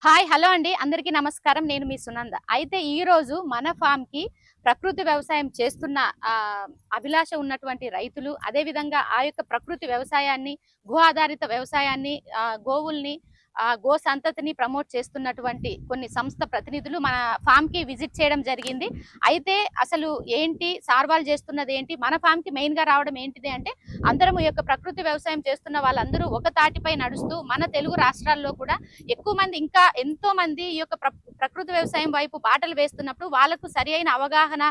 Hi hello అండి, అందరికీ నమస్కారం. నేను మీ సునంద. అయితే ఈ రోజు మన ఫామ్‌కి ప్రకృతి వ్యవసాయం చేస్తున్న అభిలాష ఉన్నటువంటి రైతులు, అదే విధంగా ఆ యొక్క ప్రకృతి వ్యవసాయాన్ని, గో ఆధారిత వ్యవసాయాన్ని, గోవుల్ని, గో సంతతిని ప్రమోట్ చేస్తున్నటువంటి కొన్ని సంస్థ ప్రతినిధులు మన ఫామ్‌కి విజిట్ చేయడం జరిగింది. అయితే అసలు ఏంటి, సార్ వాళ్ళు చేస్తున్నది ఏంటి, మన ఫామ్‌కి మెయిన్‌గా రావడం ఏంటిది అంటే, అందరం ఈ యొక్క ప్రకృతి వ్యవసాయం చేస్తున్న వాళ్ళందరూ ఒక తాటిపై నడుస్తూ మన తెలుగు రాష్ట్రాల్లో కూడా ఎక్కువ మంది, ఇంకా ఎంతో మంది ఈ యొక్క ప్రకృతి వ్యవసాయం వైపు బాటలు వేస్తున్నప్పుడు వాళ్ళకు సరి అయిన అవగాహన,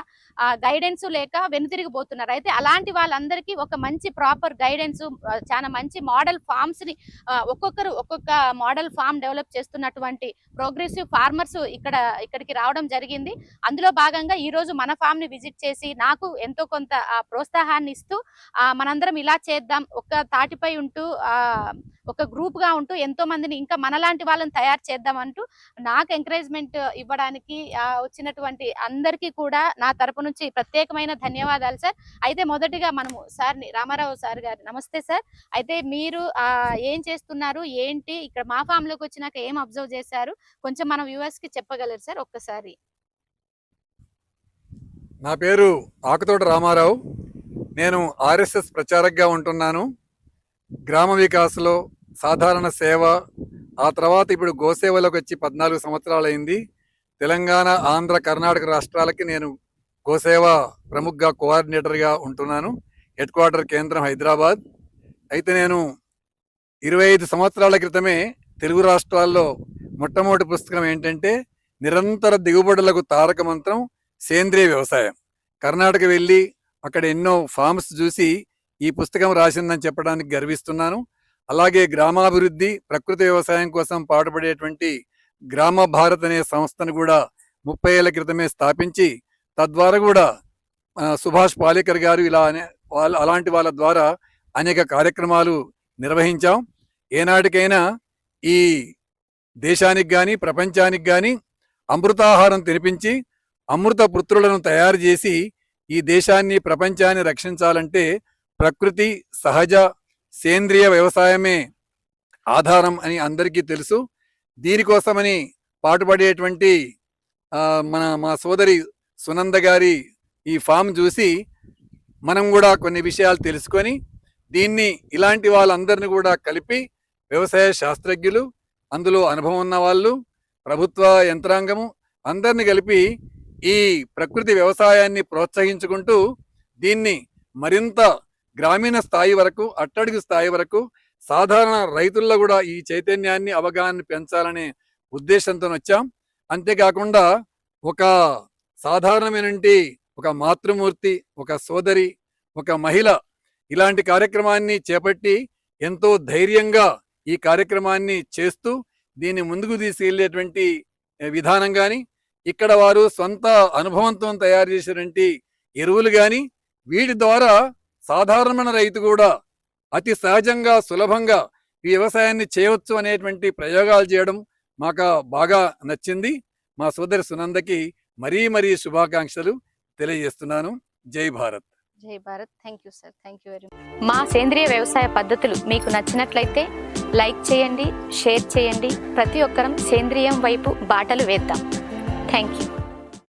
గైడెన్స్ లేక వెనుతిరిగిపోతున్నారు. అయితే అలాంటి వాళ్ళందరికీ ఒక మంచి ప్రాపర్ గైడెన్స్, చాలా మంచి మోడల్ ఫార్మ్స్ ని ఒక్కొక్కరు ఒక్కొక్క మోడల్ ఫార్మ్ డెవలప్ చేస్తున్నటువంటి ప్రోగ్రెసివ్ ఫార్మర్స్ ఇక్కడికి రావడం జరిగింది. అందులో భాగంగా ఈ రోజు మన ఫామ్ ని విజిట్ చేసి నాకు ఎంతో కొంత ప్రోత్సాహాన్ని ఇస్తూ, మనందరం ఇలా చేద్దాం, ఒక్క తాటిపై ఉంటూ, ఒక గ్రూప్ గా ఉంటూ ఎంతో మందిని ఇంకా మనలాంటి వాళ్ళని తయారు చేద్దాం అంటూ నాకు ఎంకరేజ్మెంట్ ఇవ్వడానికి వచ్చినటువంటి అందరికీ కూడా నా తరపు నుంచి ప్రత్యేకమైన ధన్యవాదాలు సార్. అయితే మొదటిగా మనము సార్ని, రామారావు సార్ గారు, నమస్తే సార్. అయితే మీరు ఏం చేస్తున్నారు, ఏంటి, ఇక్కడ మా ఫామ్ లోకి వచ్చినాక ఏం అబ్జర్వ్ చేశారు, కొంచెం మన వ్యూవర్స్ కి చెప్పగలరు సార్ ఒక్కసారి? నా పేరు ఆకుతోట రామారావు. నేను ఆర్ఎస్ఎస్ ప్రచారకగా ఉంటున్నాను. గ్రామ వికాసలో సాధారణ సేవ, ఆ తర్వాత ఇప్పుడు గోసేవలోకి వచ్చి 14 సంవత్సరాలైంది. తెలంగాణ, ఆంధ్ర, కర్ణాటక రాష్ట్రాలకి నేను గోసేవ ప్రముఖగా కోఆర్డినేటర్గా ఉంటున్నాను. హెడ్ క్వార్టర్ కేంద్రం హైదరాబాద్. అయితే నేను 25 సంవత్సరాల క్రితమే తెలుగు రాష్ట్రాల్లో మొట్టమొదటి పుస్తకం ఏంటంటే నిరంతర దిగుబడులకు తారక మంత్రం సేంద్రియ వ్యవసాయం. కర్ణాటక వెళ్ళి అక్కడ ఎన్నో ఫార్మ్స్ చూసి ఈ పుస్తకం రాసిందని చెప్పడానికి గర్విస్తున్నాను. అలాగే గ్రామాభివృద్ధి, ప్రకృతి వ్యవసాయం కోసం పాటుపడేటువంటి గ్రామ భారత్ అనే సంస్థను కూడా 30 ఏళ్ల క్రితమే స్థాపించి, తద్వారా కూడా సుభాష్ పాలేకర్ గారు అలాంటి వాళ్ళ ద్వారా అనేక కార్యక్రమాలు నిర్వహించాం. ఏనాటికైనా ఈ దేశానికి కానీ ప్రపంచానికి కానీ అమృతాహారం తినిపించి అమృత పుత్రులను తయారు చేసి ఈ దేశాన్ని, ప్రపంచాన్ని రక్షించాలంటే ప్రకృతి, సహజ, సేంద్రియ వ్యవసాయమే ఆధారం అని అందరికీ తెలుసు. దీనికోసమని పాటుపడేటువంటి మా సోదరి సునంద గారి ఈ ఫామ్ చూసి మనం కూడా కొన్ని విషయాలు తెలుసుకొని దీన్ని, ఇలాంటి వాళ్ళందరినీ కూడా కలిపి, వ్యవసాయ శాస్త్రజ్ఞులు, అందులో అనుభవం ఉన్న వాళ్ళు, ప్రభుత్వ యంత్రాంగము అందరిని కలిపి ఈ ప్రకృతి వ్యవసాయాన్ని ప్రోత్సహించుకుంటూ దీన్ని మరింత గ్రామీణ స్థాయి వరకు, అట్టడుగు స్థాయి వరకు సాధారణ రైతుల్లో కూడా ఈ చైతన్యాన్ని, అవగాహన పెంచాలనే ఉద్దేశంతో వచ్చాం. అంతేకాకుండా ఒక సాధారణమైనటువంటి ఒక మాతృమూర్తి, ఒక సోదరి, ఒక మహిళ ఇలాంటి కార్యక్రమాన్ని చేపట్టి ఎంతో ధైర్యంగా ఈ కార్యక్రమాన్ని చేస్తూ దీన్ని ముందుకు తీసుకెళ్లేటువంటి విధానం కానీ, ఇక్కడ వారు సొంత అనుభవంతో తయారు చేసినటువంటి ఎరువులు కానీ, వీటి ద్వారా సాధారణమైన రైతు కూడా అతి సహజంగా, సులభంగా ఈ వ్యవసాయాన్ని చేయవచ్చు అనేటువంటి ప్రయోగాలు చేయడం మాకు బాగా నచ్చింది. మా సోదరి సునందకి మరీ శుభాకాంక్షలు తెలియజేస్తున్నాను. జై భారత్. జై Bharat. Thank you sir. Thank you very much. మా సేంద్రియ వ్యవసాయ పద్ధతులు మీకు నచ్చినట్లయితే లైక్ చేయండి, షేర్ చేయండి. ప్రతి ఒక్కరం సేంద్రియం వైపు బాటలు వేద్దాం. Thank you.